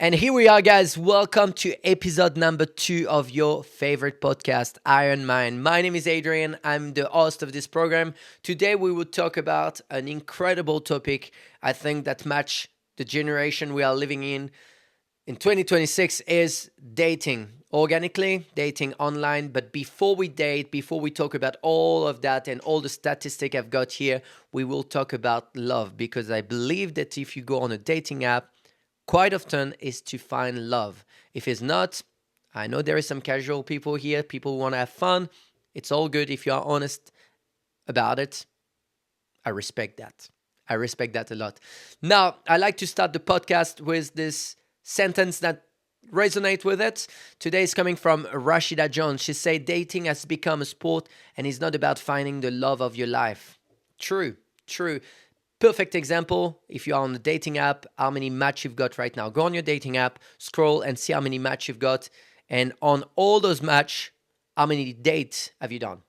And here we are, guys. Welcome to episode number 2 of your favorite podcast, Iron Mind. My name is Adrian. I'm the host of this program. Today, we will talk about an incredible topic. I think that match the generation we are living in 2026 is dating organically, dating online. But before we date, before we talk about all of that and all the statistic I've got here, we will talk about love because I believe that if you go on a dating app, quite often is to find love. If it's not, I know there is some casual people here, people who want to have fun. It's all good if you are honest about it. I respect that. I respect that a lot. Now, I like to start the podcast with this sentence that resonate with it. Today is coming from Rashida Jones. She said, dating has become a sport and it's not about finding the love of your life. True, true. Perfect example, if you are on the dating app, how many match you've got right now. Go on your dating app, scroll and see how many match you've got. And on all those match, how many dates have you done?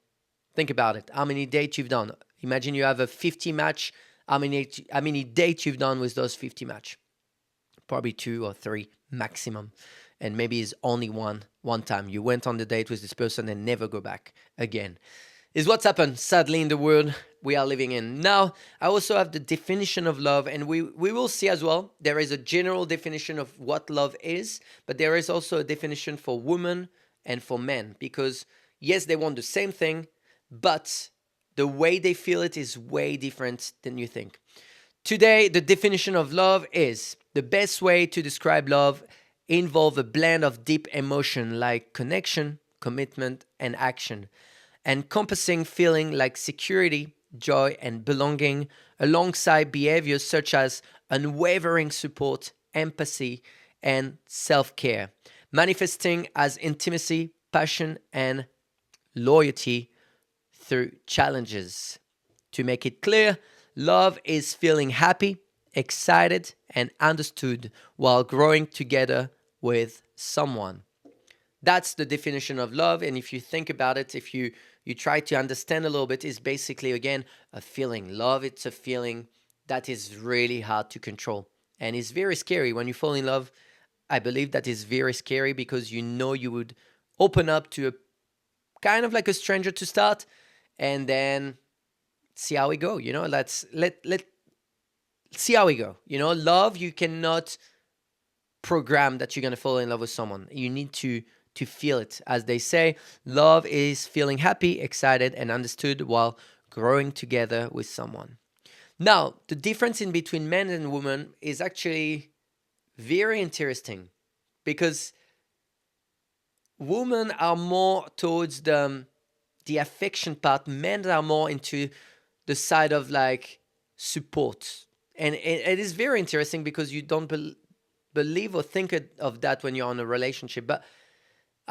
Think about it. How many dates you've done? Imagine you have a 50 match. How many dates you've done with those 50 match? Probably 2 or 3 maximum. And maybe it's only one time. You went on the date with this person and never go back again. Is what's happened, sadly, in the world we are living in. Now, I also have the definition of love, and we will see as well. There is a general definition of what love is, but there is also a definition for women and for men, because yes, they want the same thing, but the way they feel it is way different than you think. Today, the definition of love is the best way to describe love involve a blend of deep emotion like connection, commitment, and action, encompassing feeling like security, joy, and belonging, alongside behaviors such as unwavering support, empathy, and self care, manifesting as intimacy, passion, and loyalty through challenges. To make it clear, love is feeling happy, excited, and understood while growing together with someone. That's the definition of love. And if you think about it, if you try to understand a little bit, is basically again a feeling. Love, it's a feeling that is really hard to control. And it's very scary when you fall in love. I believe that is very scary because you know you would open up to a kind of like a stranger to start and then see how we go. Let see how we go. Love, you cannot program that you're going to fall in love with someone. You need to feel it. As they say, love is feeling happy, excited, and understood while growing together with someone. Now, the difference in between men and women is actually very interesting because women are more towards the affection part. Men are more into the side of like support. And it is very interesting because you don't believe or think of that when you're in a relationship. But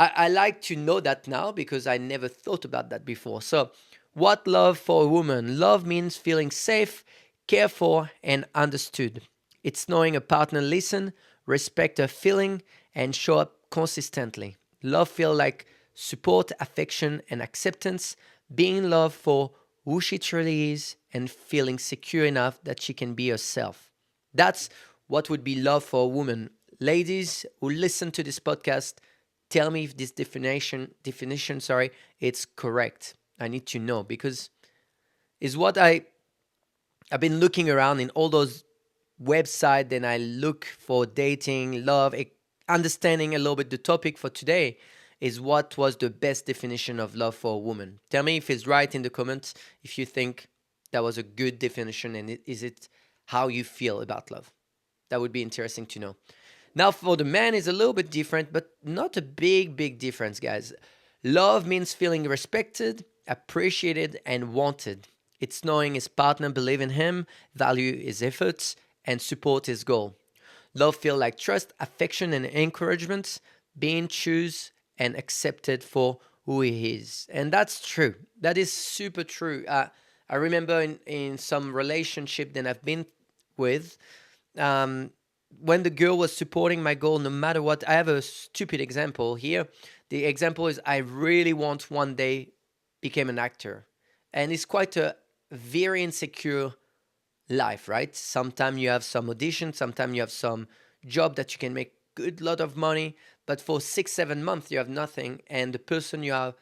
I like to know that now because I never thought about that before. So, what love for a woman? Love means feeling safe, cared for, and understood. It's knowing a partner listen, respect her feeling, and show up consistently. Love feel like support, affection, and acceptance, being loved for who she truly is, and feeling secure enough that she can be herself. That's what would be love for a woman. Ladies who listen to this podcast, tell me if this definition, sorry, it's correct. I need to know because is what I've been looking around in all those websites and I look for dating, love, understanding a little bit the topic for today is what was the best definition of love for a woman. Tell me if it's right in the comments if you think that was a good definition and is it how you feel about love. That would be interesting to know. Now, for the man, is a little bit different, but not a big difference, guys. Love means feeling respected, appreciated, and wanted. It's knowing his partner believe in him, value his efforts, and support his goal. Love feel like trust, affection, and encouragement, being choose and accepted for who he is. And that's true. That is super true. I remember in some relationship that I've been with, um, when the girl was supporting my goal no matter what. I have a stupid example here. The example is I really want one day become an actor, and it's quite a very insecure life, right? Sometimes you have some audition, sometimes you have some job that you can make good lot of money, but for 6 7 months you have nothing, and the person you are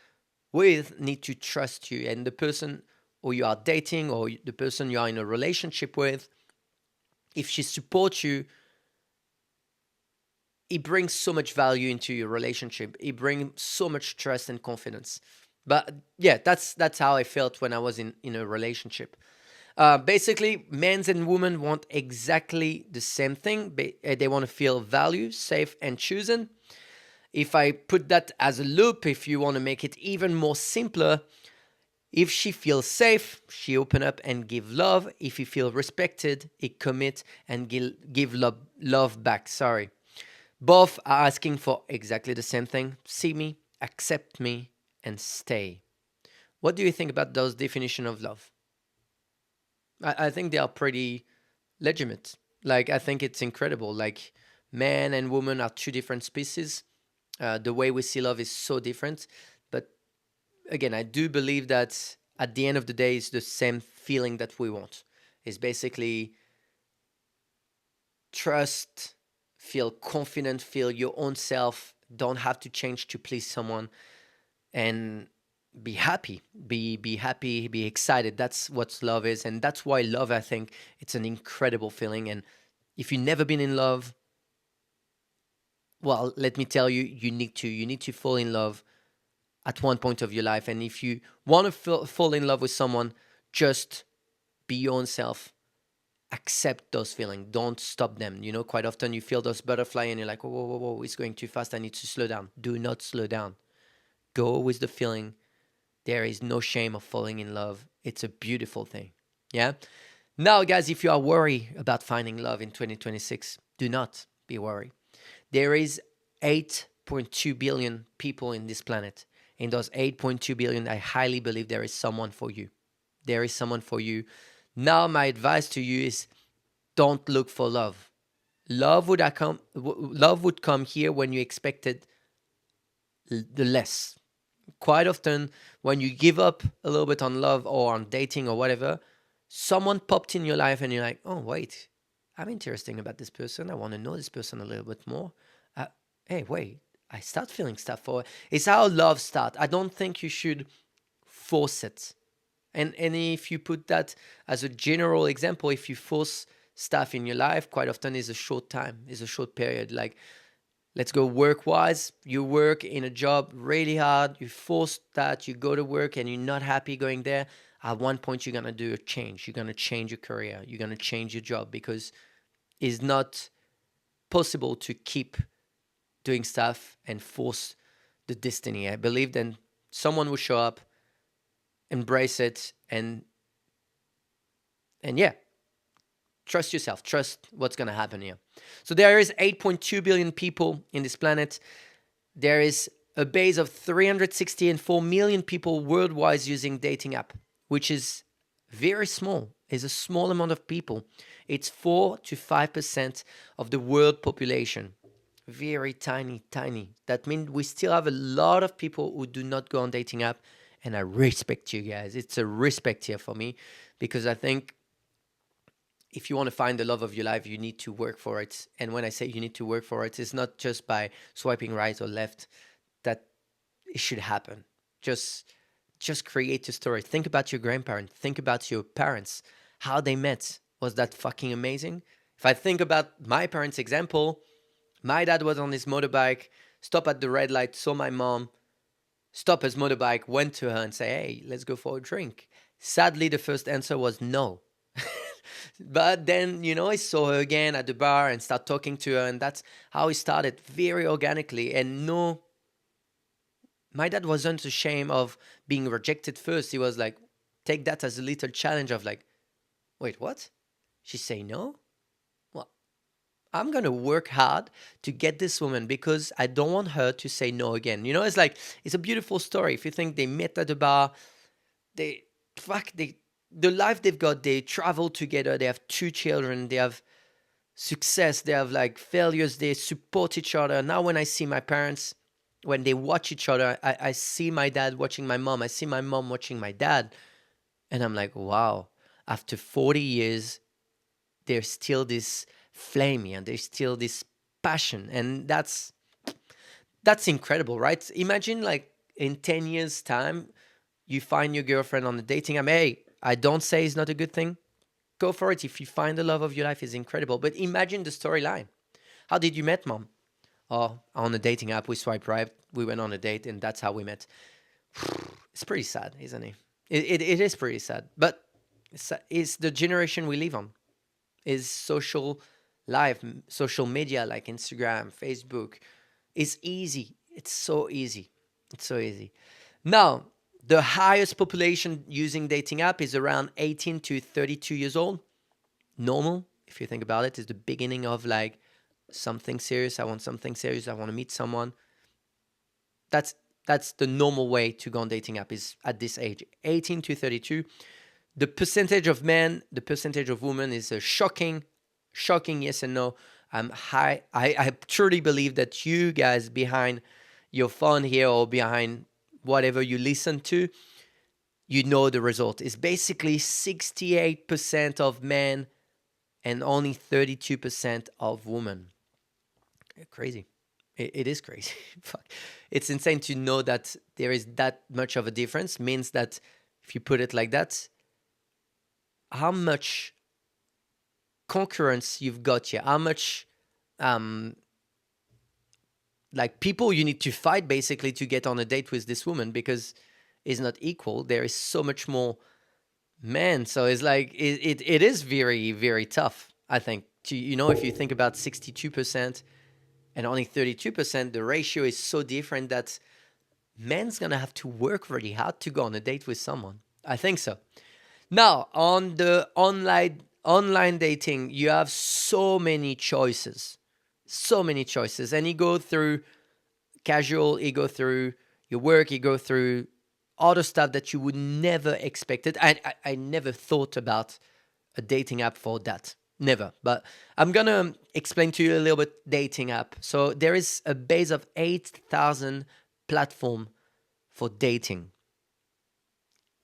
with need to trust you, and the person who you are dating or the person you are in a relationship with, if she supports you, it brings so much value into your relationship. It brings so much trust and confidence. But yeah, that's how I felt when I was in a relationship. Basically, men and women want exactly the same thing. They want to feel valued, safe, and chosen. If I put that as a loop, if you want to make it even more simpler, if she feels safe, she open up and give love. If you feel respected, he commit and give love back. Sorry. Both are asking for exactly the same thing. See me, accept me, and stay. What do you think about those definition of love? I think they are pretty legitimate. Like, I think it's incredible. Like, man and woman are two different species. The way we see love is so different. But again, I do believe that at the end of the day, it's the same feeling that we want. It's basically trust, feel confident, feel your own self, don't have to change to please someone, and be happy. Be happy, be excited. That's what love is. And that's why love, I think, it's an incredible feeling. And if you've never been in love, well, let me tell you, you need to fall in love at one point of your life. And if you want to fall in love with someone, just be your own self. Accept those feelings. Don't stop them. Quite often you feel those butterfly and you're like, whoa, whoa, whoa, whoa, it's going too fast. I need to slow down. Do not slow down. Go with the feeling. There is no shame of falling in love. It's a beautiful thing. Yeah. Now, guys, if you are worried about finding love in 2026, do not be worried. There is 8.2 billion people in this planet. In those 8.2 billion, I highly believe there is someone for you. There is someone for you. Now, my advice to you is don't look for love. Love would come here when you expected the less. Quite often, when you give up a little bit on love or on dating or whatever, someone popped in your life and you're like, oh, wait, I'm interested about this person. I want to know this person a little bit more. Uh, hey, wait, I start feeling stuff for it. It's how love starts. I don't think you should force it. And if you put that as a general example, if you force stuff in your life, quite often is a short time, is a short period. Like, let's go work wise. You work in a job really hard, you force that, you go to work and you're not happy going there. At one point, you're going to do a change. You're going to change your career. You're going to change your job because it's not possible to keep doing stuff and force the destiny. I believe then someone will show up, embrace it, and yeah, trust yourself. Trust what's going to happen here. So there is 8.2 billion people in this planet. There is a base of 364 million people worldwide using dating app, which is very small. It's a small amount of people. It's 4 to 5% of the world population. Very tiny, tiny. That means we still have a lot of people who do not go on dating app. And I respect you guys. It's a respect here for me because I think if you want to find the love of your life, you need to work for it. And when I say you need to work for it, it's not just by swiping right or left that it should happen. Just create a story. Think about your grandparents. Think about your parents. How they met. Was that fucking amazing? If I think about my parents' example, my dad was on his motorbike, stopped at the red light, saw my mom, stopped his motorbike, went to her and say, hey, let's go for a drink. Sadly, the first answer was no. But then, I saw her again at the bar and start talking to her. And that's how it started, very organically. And no, my dad wasn't ashamed of being rejected first. He was like, take that as a little challenge of like, wait, what? She say no? Well, I'm going to work hard to get this woman because I don't want her to say no again. It's like, it's a beautiful story. If you think they met at the bar, they, the life they've got, they travel together, they have two children, they have success, they have like failures, they support each other. Now, when I see my parents, when they watch each other, I see my dad watching my mom, I see my mom watching my dad, and I'm like, wow, after 40 years, there's still this flame here, there's still this passion, and that's incredible, right? Imagine like in 10 years time you find your girlfriend on the dating app. Hey, I don't say it's not a good thing. Go for it. If you find the love of your life, is incredible. But imagine the storyline. How did you met mom? Oh, on a dating app, we swipe right, we went on a date, and that's how we met. It's pretty sad, isn't it? It is pretty sad. But it's the generation we live on. Is social life, social media like Instagram, Facebook. It's easy. It's so easy. It's so easy. Now, the highest population using dating app is around 18 to 32 years old. Normal, if you think about it, is the beginning of like something serious. I want something serious. I want to meet someone. That's that's the normal way to go on dating app is at this age, 18 to 32. The percentage of men, the percentage of women is a shocking yes and no. High. I truly believe that you guys behind your phone here or behind whatever you listen to, you know the result. It's basically 68% of men and only 32% of women. Crazy. It is crazy. Fuck. It's insane to know that there is that much of a difference. Means that if you put it like that, how much concurrence you've got here, how much um, like people you need to fight basically to get on a date with this woman because it's not equal. There is so much more men. So it's like it is very, very tough, I think. If you think about 62% and only 32%, the ratio is so different that men's gonna have to work really hard to go on a date with someone. I think so. Now, on the online dating, you have so many choices. So many choices. And you go through casual, you go through your work, you go through other stuff that you would never expected. I never thought about a dating app for that. Never. But I'm gonna explain to you a little bit dating app. So there is a base of 8,000 platform for dating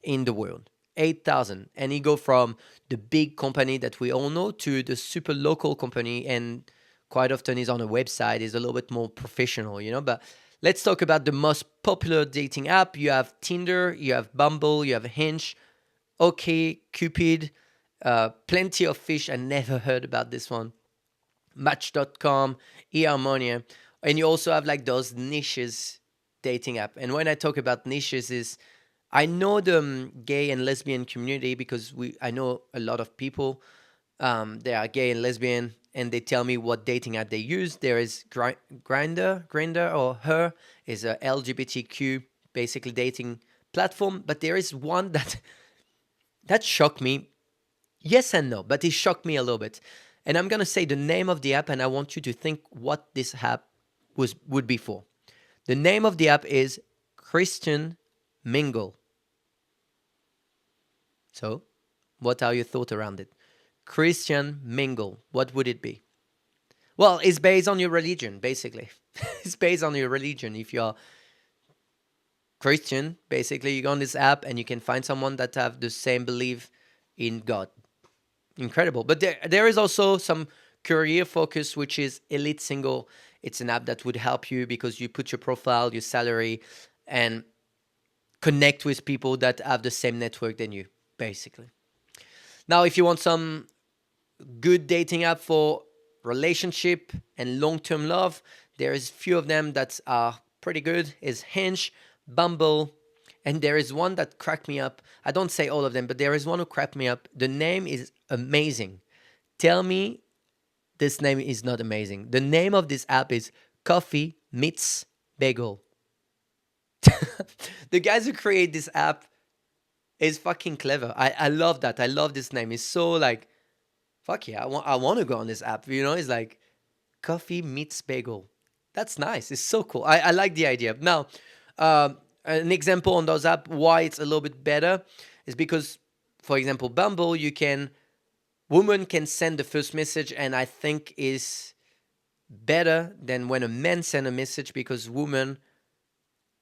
in the world. 8,000. And you go from the big company that we all know to the super local company, and quite often is on a website, is a little bit more professional. But let's talk about the most popular dating app. You have Tinder, you have Bumble, you have Hinge, OK, Cupid, plenty of fish. I never heard about this one. Match.com, eHarmonia. And you also have like those niches dating app. And when I talk about niches is I know the gay and lesbian community because I know a lot of people. They are gay and lesbian, and they tell me what dating app they use. There is Grinder or Her is a LGBTQ basically dating platform, but there is one that shocked me. Yes and no, but it shocked me a little bit. And I'm gonna say the name of the app, and I want you to think what this app would be for. The name of the app is Christian Mingle. So, what are your thoughts around it? Christian Mingle, what would it be? Well, it's based on your religion, basically. It's based on your religion. If you're Christian, basically, you go on this app and you can find someone that have the same belief in God. Incredible. But there is also some career focus, which is Elite Single. It's an app that would help you because you put your profile, your salary, and connect with people that have the same network than you, basically. Now, if you want some good dating app for relationship and long-term love, there is few of them that are pretty good. Is Hinge, Bumble, and there is one that cracked me up. I don't say all of them, but there is one who cracked me up. The name is amazing. Tell me this name is not amazing. The name of this app is Coffee Meets Bagel. The guys who create this app is fucking clever. I love that. I love this name. It's so like, fuck yeah, I want to go on this app. It's like Coffee Meets Bagel. That's nice. It's so cool. I like the idea. Now, an example on those apps, why it's a little bit better is because, for example, Bumble, woman can send the first message, and I think is better than when a man send a message because women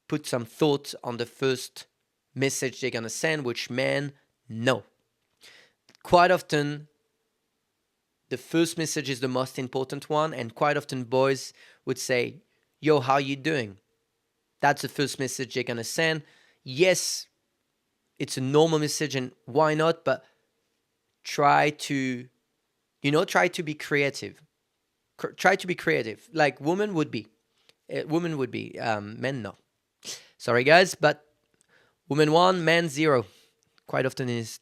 put some thought on the first message they're gonna send, which men no. Quite often, the first message is the most important one, and quite often boys would say, "Yo, how you doing?" That's the first message they're gonna send. Yes, it's a normal message, and why not? But try to, try to be creative. Try to be creative, like women would be. Women would be. Men no. Sorry, guys, but woman one, man zero. Quite often is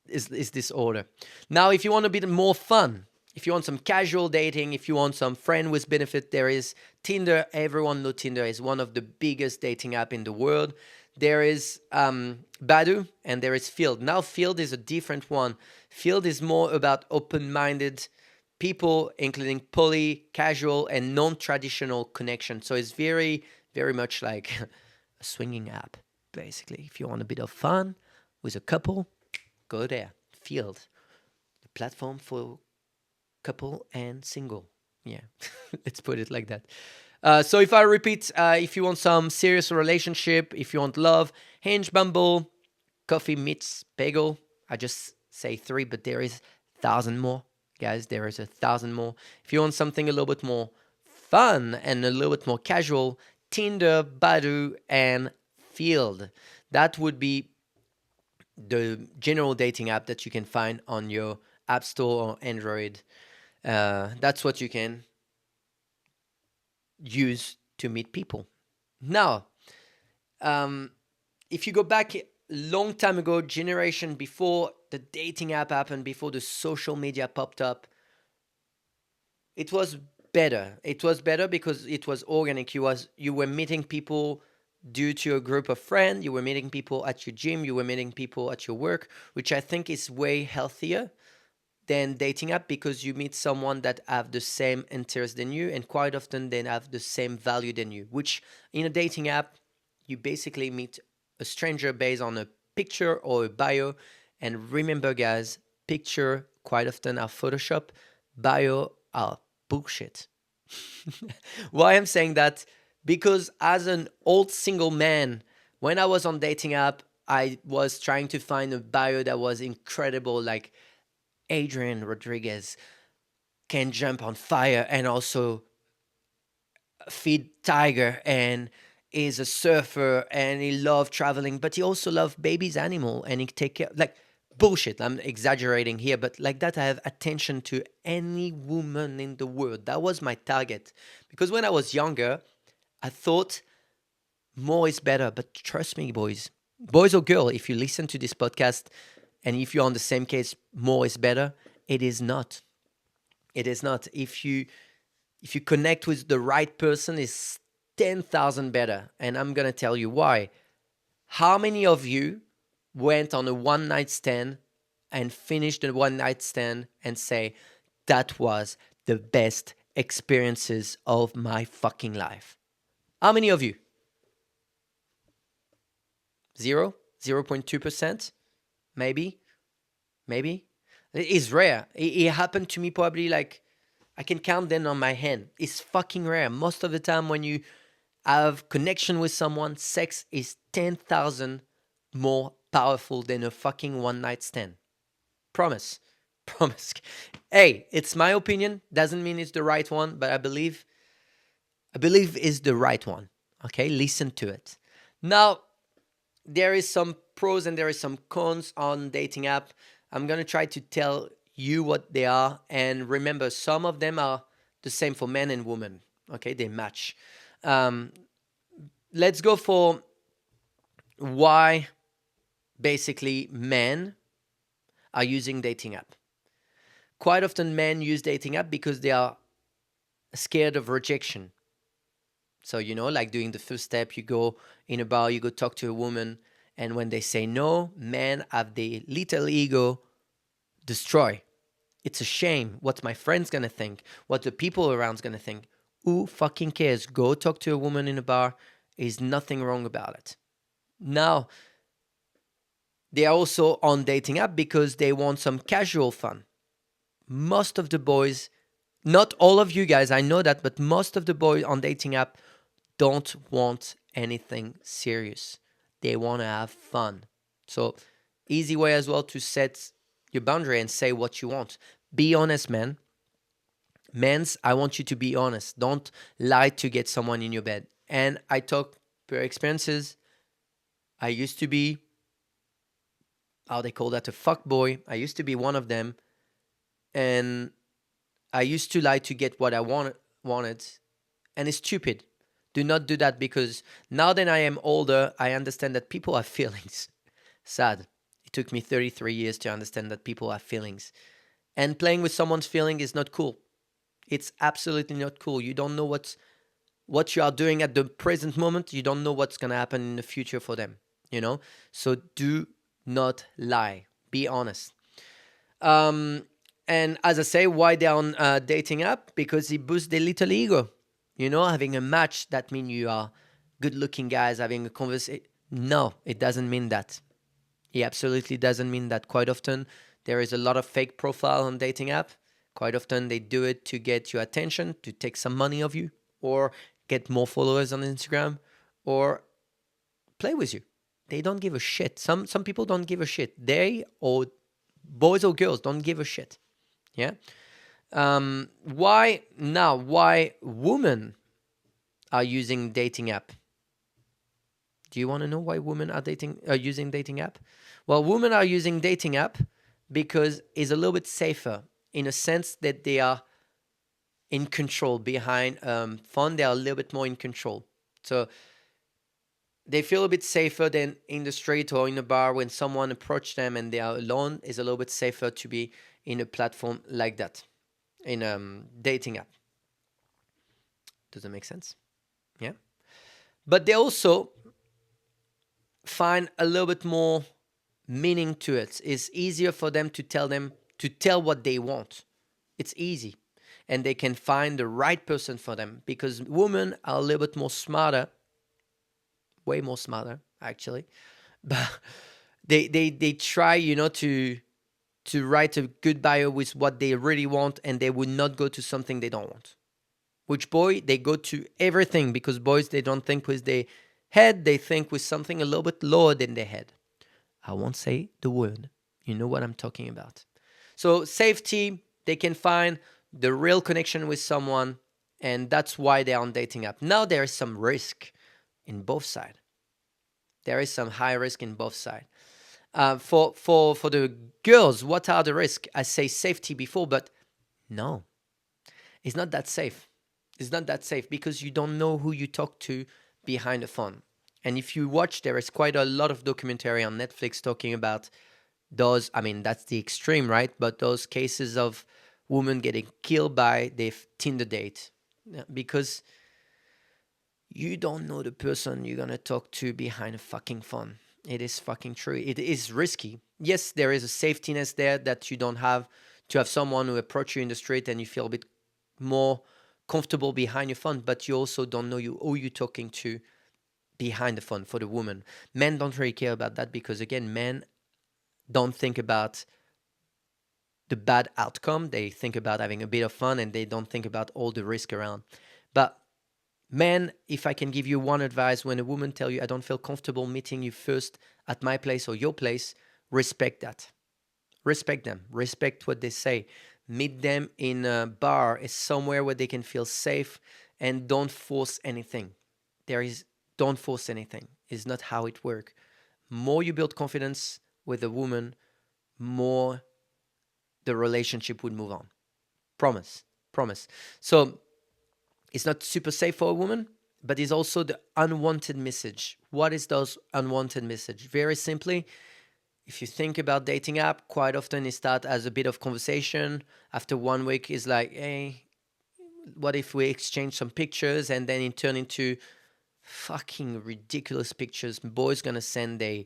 this order. Now, if you want a bit more fun, if you want some casual dating, if you want some friend with benefit, there is Tinder. Everyone knows Tinder is one of the biggest dating app in the world. There is Badu and there is Field. Now, Field is a different one. Field is more about open-minded people, including poly, casual, and non-traditional connection. So it's very, very much like a swinging app, basically. If you want a bit of fun with a couple, go there. Field, the platform for couple and single. Yeah, let's put it like that. So if I repeat, if you want some serious relationship, if you want love, Hinge, Bumble, Coffee Meets Bagel. I just say three, but there is 1,000 more, guys. There is 1,000 more. If you want something a little bit more fun and a little bit more casual, Tinder, Badu, and Field. That would be the general dating app that you can find on your App Store or Android. That's what you can use to meet people. Now, if you go back a long time ago, generation before the dating app happened, before the social media popped up, it was better. It was better because it was organic. You were meeting people due to a group of friends. You were meeting people at your gym. You were meeting people at your work, which I think is way healthier than dating app because you meet someone that have the same interest than you, and quite often they have the same value than you, which in a dating app you basically meet a stranger based on a picture or a bio. And remember, guys, picture quite often are Photoshop, bio are bullshit. Why I'm saying that? Because as an old single man, when I was on dating app, I was trying to find a bio that was incredible, like Adrian Rodriguez can jump on fire and also feed tiger and is a surfer and he loved traveling, but he also loved baby's animal and he take care like bullshit. I'm exaggerating here, but like that I have attention to any woman in the world. That was my target. Because when I was younger, I thought more is better. But trust me, boys or girl, if you listen to this podcast and if you're on the same case, more is better. It is not. It is not. If you connect with the right person, it's 10,000 better. And I'm gonna tell you why. How many of you went on a one night stand and finished the one night stand and say that was the best experiences of my fucking life? How many of you? Zero? 0.2%? Maybe? Maybe? It is rare. It happened to me probably like I can count them on my hand. It's fucking rare. Most of the time when you have connection with someone, sex is 10,000 more powerful than a fucking one night stand. Promise. Promise. Hey, it's my opinion. Doesn't mean it's the right one, but I believe is the right one. Okay, listen to it. Now, there is some pros and there is some cons on dating app. I'm gonna try to tell you what they are, and remember, some of them are the same for men and women. Okay, they match. Um, let's go for why basically men are using dating app. Quite often men use dating app because they are scared of rejection. So, like doing the first step, you go in a bar, you go talk to a woman, and when they say no, men have the little ego destroy. It's a shame what my friend's gonna think, what the people around's gonna think. Who fucking cares? Go talk to a woman in a bar. Is nothing wrong about it. Now, they are also on dating app because they want some casual fun. Most of the boys, not all of you guys, I know that, but most of the boys on dating app don't want anything serious. They want to have fun. So, easy way as well to set your boundary and say what you want. Be honest, man. Men's, I want you to be honest. Don't lie to get someone in your bed. And I talk per experiences. I used to be, how they call that, a fuck boy. I used to be one of them. And I used to lie to get what I wanted. And it's stupid. Do not do that, because now that I am older, I understand that people have feelings. Sad. It took me 33 years to understand that people have feelings. And playing with someone's feeling is not cool. It's absolutely not cool. You don't know what you are doing at the present moment. You don't know what's going to happen in the future for them, you know? So do not lie. Be honest. Um, and as I say, why they're on a dating app? Because it boosts their little ego. You know, having a match, that means you are good looking guys having a conversation. No, it doesn't mean that. It absolutely doesn't mean that. Quite often, there is a lot of fake profile on dating app. Quite often, they do it to get your attention, to take some money of you, or get more followers on Instagram, or play with you. They don't give a shit. Some people don't give a shit. They, or boys or girls, don't give a shit. Yeah. Why now? Why women are using dating app? Do you want to know why women are using dating app? Well, women are using dating app because it's a little bit safer, in a sense that they are in control behind phone. They are a little bit more in control, so they feel a bit safer than in the street or in a bar when someone approach them and they are alone. Is a little bit safer to be in a platform like that, in a dating app. Does that make sense? Yeah. But they also find a little bit more meaning to it. It's easier for them to tell what they want. It's easy. And they can find the right person for them, because women are a little bit more smarter, way more smarter actually. But they try, to write a good bio with what they really want, and they would not go to something they don't want. Which boy, they go to everything, because boys, they don't think with their head, they think with something a little bit lower than their head. I won't say the word. You know what I'm talking about. So safety, they can find the real connection with someone, and that's why they're on dating app. Now there is some risk in both sides. There is some high risk in both sides. For the girls, what are the risks? I say safety before, but no, it's not that safe. It's not that safe, because you don't know who you talk to behind the phone. And if you watch, there is quite a lot of documentary on Netflix talking about those. I mean, that's the extreme, right? But those cases of women getting killed by their Tinder date. Yeah, because you don't know the person you're gonna talk to behind a fucking phone. It is fucking true. It is risky. Yes, there is a safety net there that you don't have, to have someone who approach you in the street and you feel a bit more comfortable behind your phone, but you also don't know who you're talking to behind the phone. For the woman, men don't really care about that, because again, men don't think about the bad outcome. They think about having a bit of fun, and they don't think about all the risk around. But men, if I can give you one advice, when a woman tell you, I don't feel comfortable meeting you first at my place or your place, respect that. Respect them. Respect what they say. Meet them in a bar, is somewhere where they can feel safe, and don't force anything. Don't force anything. It's not how it works. More you build confidence with a woman, more the relationship would move on. Promise. Promise. So it's not super safe for a woman, but it's also the unwanted message. What is those unwanted message? Very simply, if you think about dating app, quite often it starts as a bit of conversation. After 1 week, it's like, hey, what if we exchange some pictures? And then it turn into fucking ridiculous pictures. Boys gonna send their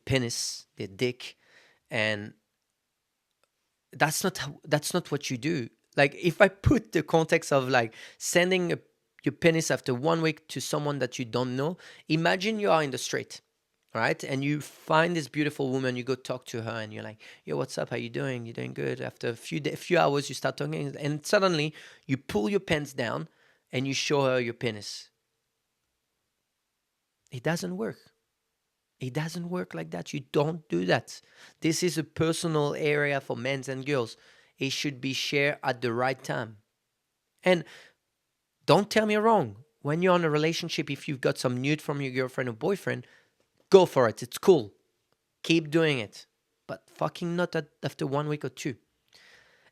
penis, their dick, and that's not what you do. Like, if I put the context of like sending your penis after 1 week to someone that you don't know, imagine you are in the street, right? And you find this beautiful woman, you go talk to her, and you're like, yo, what's up? How you doing? You doing good? After a few hours, you start talking, and suddenly you pull your pants down and you show her your penis. It doesn't work. It doesn't work like that. You don't do that. This is a personal area for men and girls. it should be shared at the right time. And don't tell me wrong. When you're in a relationship, if you've got some nude from your girlfriend or boyfriend, go for it. It's cool. Keep doing it. But fucking not after 1 week or two.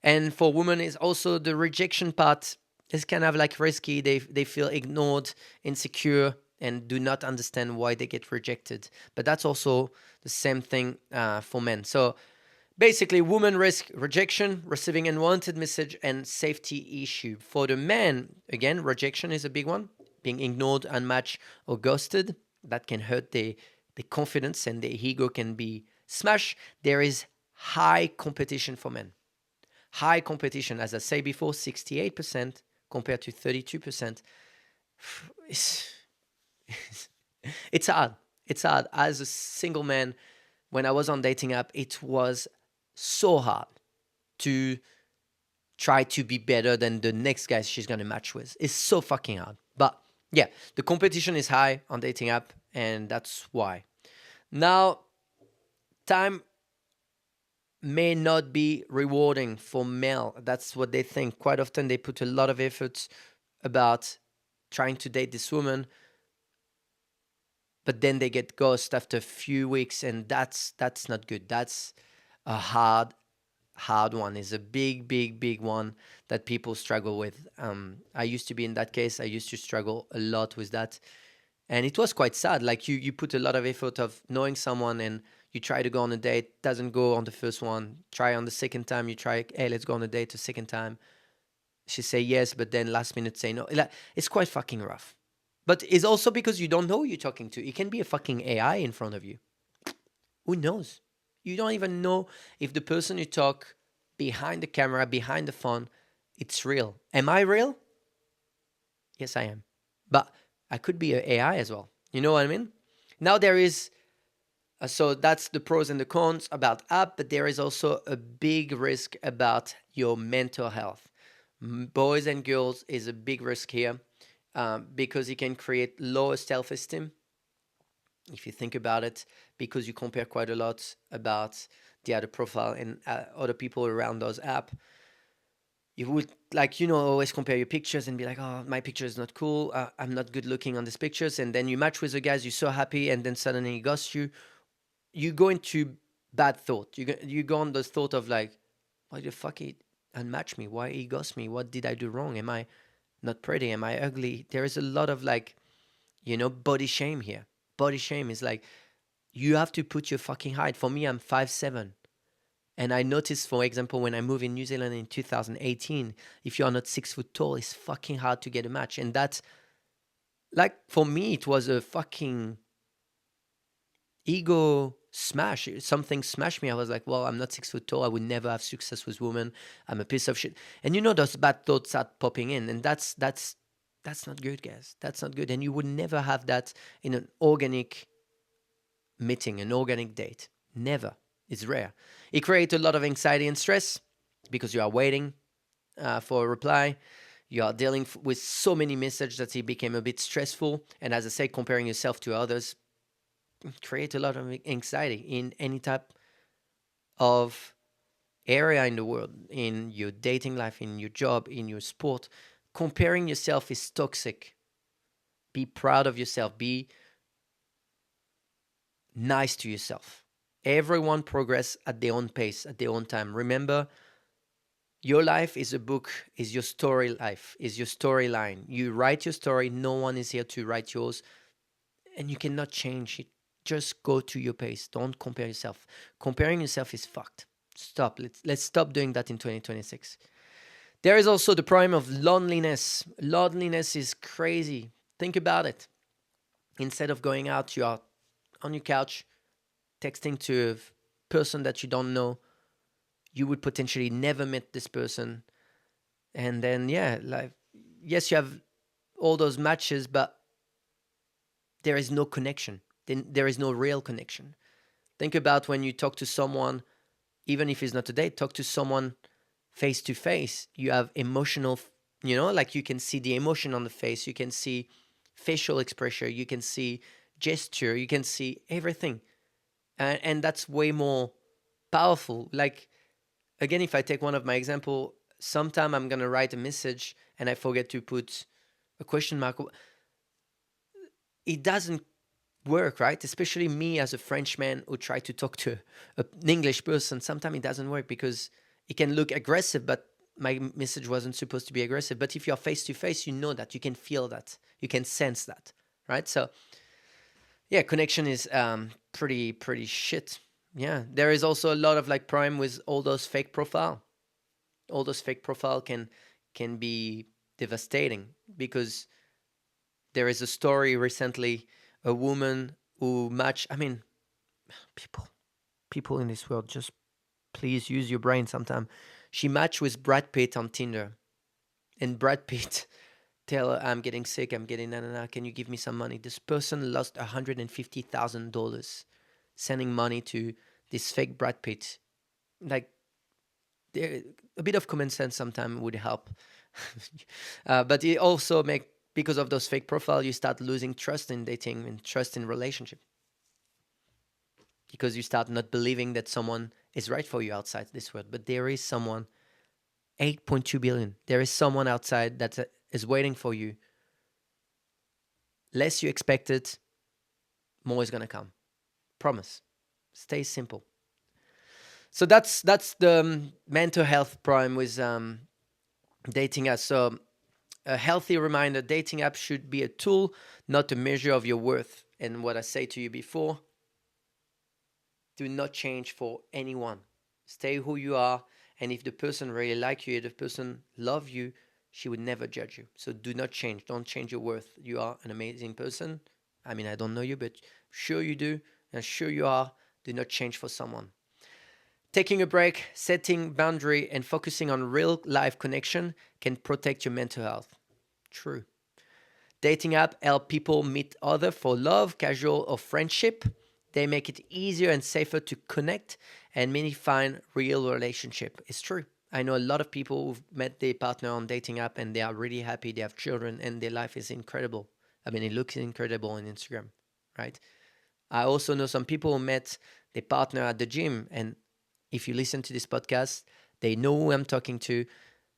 And for women, is also the rejection part is kind of like risky. They feel ignored, insecure, and do not understand why they get rejected. But that's also the same thing for men. So basically, women risk rejection, receiving unwanted message, and safety issue. For the men, again, rejection is a big one. Being ignored, unmatched, or ghosted, that can hurt the confidence, and the ego can be smashed. There is high competition for men. High competition, as I say before, 68% compared to 32%. It's, it's hard. It's hard. As a single man, when I was on dating app, it was so hard to try to be better than the next guy she's gonna match with. It's so fucking hard. But yeah, the competition is high on dating app, and that's why. Now, time may not be rewarding for male. That's what they think. Quite often they put a lot of effort about trying to date this woman, but then they get ghost after a few weeks, and that's not good. That's a hard one. Is a big one that people struggle with. I used to be in that case. I used to struggle a lot with that, and it was quite sad. Like you put a lot of effort of knowing someone, and you try to go on a date, doesn't go on the first one. Try on the second time. You try, hey, let's go on a date the second time. She say yes, but then last minute say no. Like, it's quite fucking rough. But it's also because you don't know who you're talking to. It can be a fucking AI in front of you. Who knows? You don't even know if the person you talk behind the camera, behind the phone, it's real. Am I real? Yes, I am. But I could be an AI as well. You know what I mean? Now there is, so that's the pros and the cons about app, but there is also a big risk about your mental health. Boys and girls is a big risk here because it can create lower self-esteem if you think about it, because you compare quite a lot about the other profile and other people around those app. You would like, always compare your pictures and be like, oh, my picture is not cool. I'm not good looking on these pictures. And then you match with the guys, you're so happy, and then suddenly he ghosts you. You go into bad thought. You go on the thought of like, why the fuck he unmatch me? Why he ghost me? What did I do wrong? Am I not pretty? Am I ugly? There is a lot of like, body shame here. Body shame is like, you have to put your fucking height. For me, I'm 5'7". And I noticed, for example, when I moved in New Zealand in 2018, if you are not 6 foot tall, it's fucking hard to get a match. And that's like, for me, it was a fucking ego smash. Something smashed me. I was like, well, I'm not 6 foot tall. I would never have success with women. I'm a piece of shit. And those bad thoughts start popping in. And that's not good, guys. That's not good. And you would never have that in an organic meeting, an organic date. Never. It's rare. It creates a lot of anxiety and stress because you are waiting for a reply. You are dealing with so many messages that it became a bit stressful. And as I say, comparing yourself to others create a lot of anxiety in any type of area in the world, in your dating life, in your job, in your sport. Comparing yourself is toxic. Be proud of yourself. Be nice to yourself. Everyone progress at their own pace, at their own time. Remember, your life is a book, is your story life, is your storyline. You write your story. No one is here to write yours, and you cannot change it. Just go to your pace. Don't compare yourself. Comparing yourself is fucked. Stop. Let's stop doing that in 2026. There is also the problem of loneliness. Loneliness is crazy. Think about it. Instead of going out, you are on your couch texting to a person that you don't know. You would potentially never meet this person. And then, yeah, like, yes, you have all those matches, but there is no connection. Then there is no real connection. Think about when you talk to someone, even if it's not a date, talk to someone face to face. You have emotional, like you can see the emotion on the face. You can see facial expression. You can see gesture. You can see everything. And that's way more powerful. Like, again, if I take one of my example, sometime I'm gonna write a message and I forget to put a question mark. It doesn't work, right? Especially me as a Frenchman who try to talk to an English person. Sometimes it doesn't work because it can look aggressive, but my message wasn't supposed to be aggressive. But if you're face to face, you know that, you can feel that, you can sense that, right? So yeah, connection is pretty shit. Yeah, there is also a lot of like problem with all those fake profile. All those fake profile can be devastating because there is a story recently, a woman who matched. I mean, people people in this world, just please use your brain sometime. She matched with Brad Pitt on Tinder, and Brad Pitt tell her, I'm getting sick, I'm getting na na na, can you give me some money? This person lost $150,000 sending money to this fake Brad Pitt. Like, a bit of common sense sometimes would help. But it also make, because of those fake profile, you start losing trust in dating and trust in relationship, because you start not believing that someone is right for you outside this world. But there is someone, 8.2 billion. There is someone outside that is waiting for you. Less you expect it, more is gonna come. Promise. Stay simple. So that's the mental health problem with dating apps. So a healthy reminder: dating app should be a tool, not a measure of your worth. And what I say to you before: do not change for anyone. Stay who you are. And if the person really like you, if the person love you, she would never judge you. So do not change. Don't change your worth. You are an amazing person. I mean, I don't know you, but sure you do, and sure you are. Do not change for someone. Taking a break, setting boundary, and focusing on real life connection can protect your mental health. True. Dating app help people meet other for love, casual, or friendship. They make it easier and safer to connect, and many find real relationship. It's true. I know a lot of people who've met their partner on dating app and they are really happy. They have children and their life is incredible. I mean, it looks incredible on Instagram, right? I also know some people who met their partner at the gym, and if you listen to this podcast, they know who I'm talking to.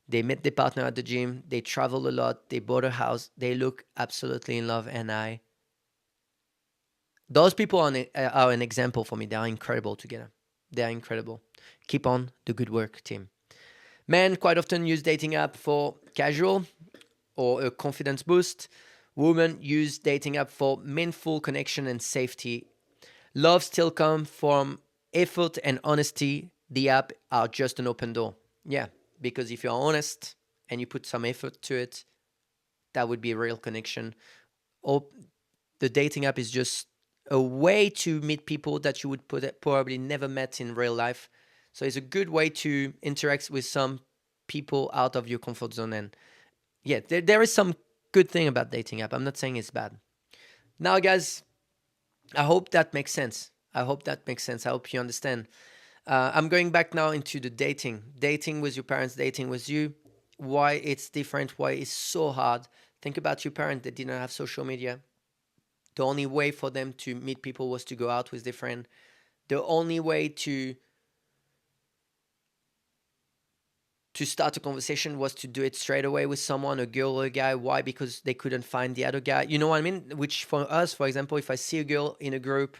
They met their partner at the gym. They travel a lot. They bought a house. They look absolutely in love. And those people are an example for me. They are incredible together. They are incredible. Keep on the good work, team. Men quite often use dating app for casual or a confidence boost. Women use dating app for meaningful connection and safety. Love still comes from effort and honesty. The app are just an open door. Yeah, because if you're honest and you put some effort to it, that would be a real connection. Or the dating app is just a way to meet people that you would probably never met in real life. So it's a good way to interact with some people out of your comfort zone. And yeah, there is some good thing about dating app. I'm not saying it's bad. Now, guys, I hope that makes sense. I hope that makes sense. I hope you understand. I'm going back now into the dating with your parents, dating with you. Why it's different, why it's so hard. Think about your parents that didn't have social media. The only way for them to meet people was to go out with their friend. The only way to start a conversation was to do it straight away with someone, a girl or a guy. Why? Because they couldn't find the other guy. You know what I mean? Which for us, for example, if I see a girl in a group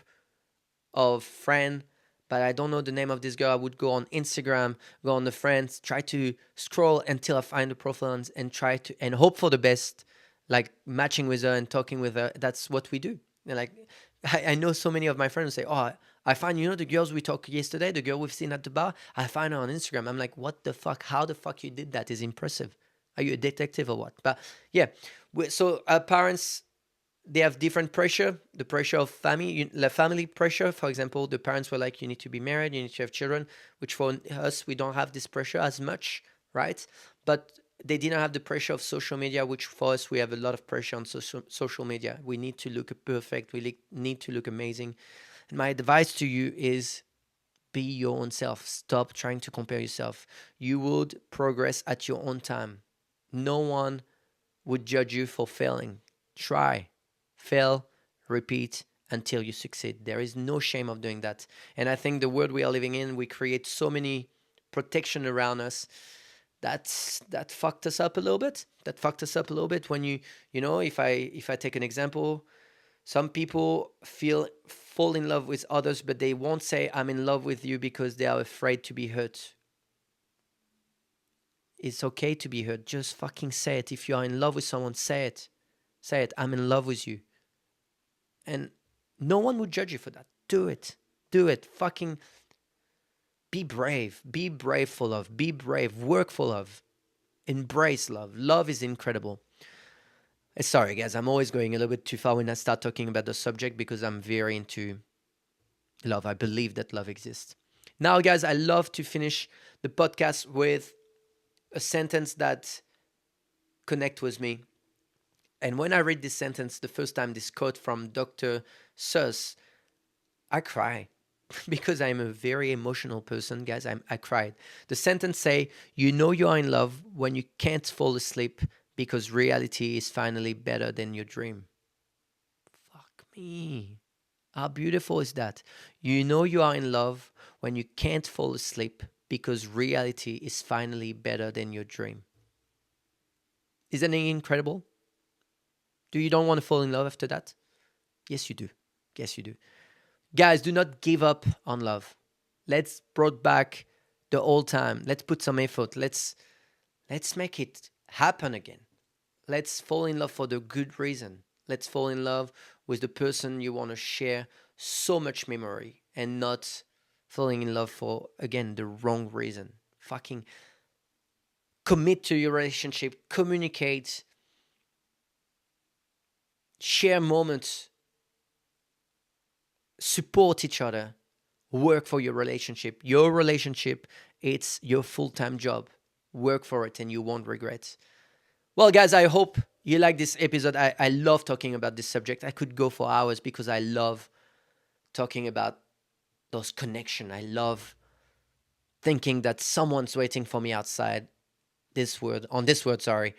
of friend, but I don't know the name of this girl, I would go on Instagram, go on the friends, try to scroll until I find the profile and try to and hope for the best, like matching with her and talking with her. That's what we do. And like I know so many of my friends say, "Oh, I find the girls we talked yesterday, the girl we've seen at the bar. I find her on Instagram." I'm like, "What the fuck? How the fuck you did that is impressive. Are you a detective or what?" But yeah, so our parents, they have different pressure. The pressure of family, the family pressure. For example, the parents were like, "You need to be married, you need to have children," which for us we don't have this pressure as much, right? But they didn't have the pressure of social media, which for us we have a lot of pressure on social media. We need to look perfect. We need to look amazing. And my advice to you is be your own self. Stop trying to compare yourself. You would progress at your own time. No one would judge you for failing. Try, fail, repeat until you succeed. There is no shame of doing that. And I think the world we are living in, we create so many protection around us, that fucked us up a little bit. That fucked us up a little bit when if I take an example, some people fall in love with others, but they won't say I'm in love with you because they are afraid to be hurt. It's okay to be hurt. Just fucking say it. If you are in love with someone, say it. Say it. I'm in love with you. And no one would judge you for that. Do it. Do it. Fucking be brave. Be brave for love. Be brave. Work for love. Embrace love. Love is incredible. Sorry, guys. I'm always going a little bit too far when I start talking about the subject because I'm very into love. I believe that love exists. Now, guys, I love to finish the podcast with a sentence that connect with me. And when I read this sentence the first time, this quote from Dr. Seuss, I cry because I'm a very emotional person, guys. I cried. The sentence say, "You know you are in love when you can't fall asleep because reality is finally better than your dream." Fuck me. How beautiful is that? You know you are in love when you can't fall asleep because reality is finally better than your dream. Isn't it incredible? Do you don't want to fall in love after that? Yes, you do. Yes, you do. Guys, do not give up on love. Let's brought back the old time. Let's put some effort. Let's make it happen again. Let's fall in love for the good reason. Let's fall in love with the person you want to share so much memory and not falling in love for, again, the wrong reason. Fucking commit to your relationship, communicate, share moments, support each other, work for your relationship. Your relationship, it's your full-time job. Work for it and you won't regret. Well, guys, I hope you like this episode. I love talking about this subject. I could go for hours because I love talking about those connections. I love thinking that someone's waiting for me outside on this world, sorry,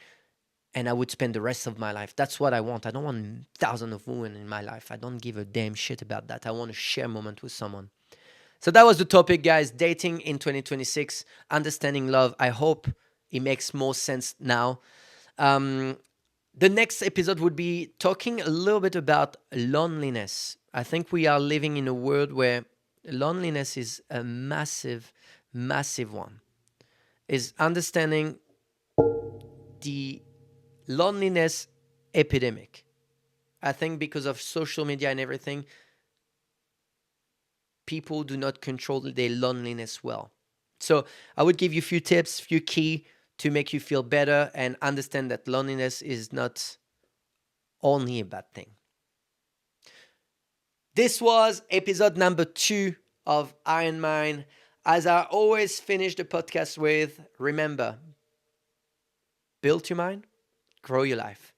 and I would spend the rest of my life. That's what I want. I don't want thousands of women in my life. I don't give a damn shit about that. I want to share a moment with someone. So that was the topic, guys. Dating in 2026, understanding love. I hope it makes more sense now. The next episode would be talking a little bit about loneliness. I think we are living in a world where loneliness is a massive, massive one. Is understanding the loneliness epidemic. I think because of social media and everything, people do not control their loneliness well. So I would give you a few tips, few key to make you feel better and understand that loneliness is not only a bad thing. This was episode number 2 of Iron Mind. As I always finish the podcast with, remember, build your mind, grow your life.